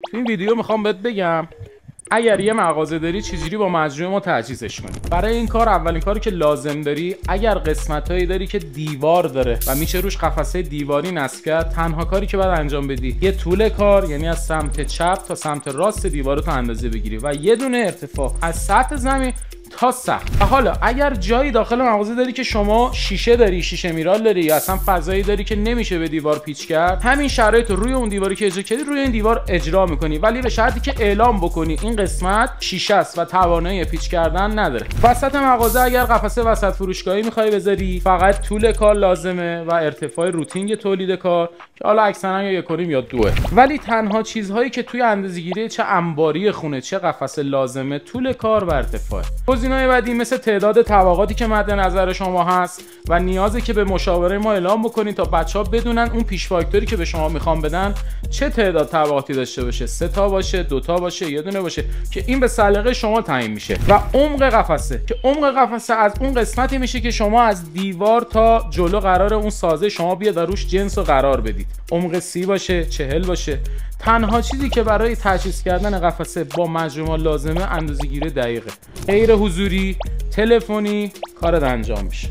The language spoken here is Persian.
تو این ویدیو میخوام بهت بگم اگر یه مغازه داری چجوری با مجموعه ما تجهیزش کنی. برای این کار اولین کاری که لازم داری، اگر قسمتایی داری که دیوار داره و میشه روش قفسه دیواری نصب کرد، تنها کاری که باید انجام بدی یه طول کار، یعنی از سمت چپ تا سمت راست دیوارتو اندازه بگیری و یه دونه ارتفاع از سطح زمین تا سقف. و حالا اگر جایی داخل مغازه داری که شما شیشه داری، شیشه میرال داری یا اصلا فضایی داری که نمیشه به دیوار پیچ کرد، همین شرایط رو روی اون دیواری که اجرا کردی روی این دیوار اجرا میکنی، ولی به شرطی که اعلام بکنی این قسمت شیشه است و توانایی پیچ کردن نداره. وسط مغازه اگر قفسه وسط فروشگاهی میخوای بذاری، فقط طول کار لازمه و ارتفاع روتینگ تولید کار که حالا اکثرا یا 1.5 یا 2. ولی تنها چیزهایی که توی اندازه‌گیری چه انباری خونه چه قفسه لازمه طول کار و ارتفاع. گزینه‌های بعدی مثل تعداد طبقاتی که مد نظر شما هست و نیازی که به مشاوره ما اعلام بکنید تا بچه‌ها بدونن اون پیش فاکتوری که به شما میخوام بدن چه تعداد طبقاتی داشته باشه، 3 تا باشه، 2 تا باشه، یه دونه باشه، که این به سلیقه شما تعیین میشه. و عمق قفسه که عمق قفسه از اون قسمتی میشه که شما از دیوار تا جلو قرار اون سازه شما بیاد و روش جنس رو قرار بدید. عمق 30 باشه، 40 باشه. تنها چیزی که برای تجهیز کردن قفسه با مجموعه لازمه اندازه‌گیری دقیقه. غیر حضوری، تلفنی کارت انجام میشه.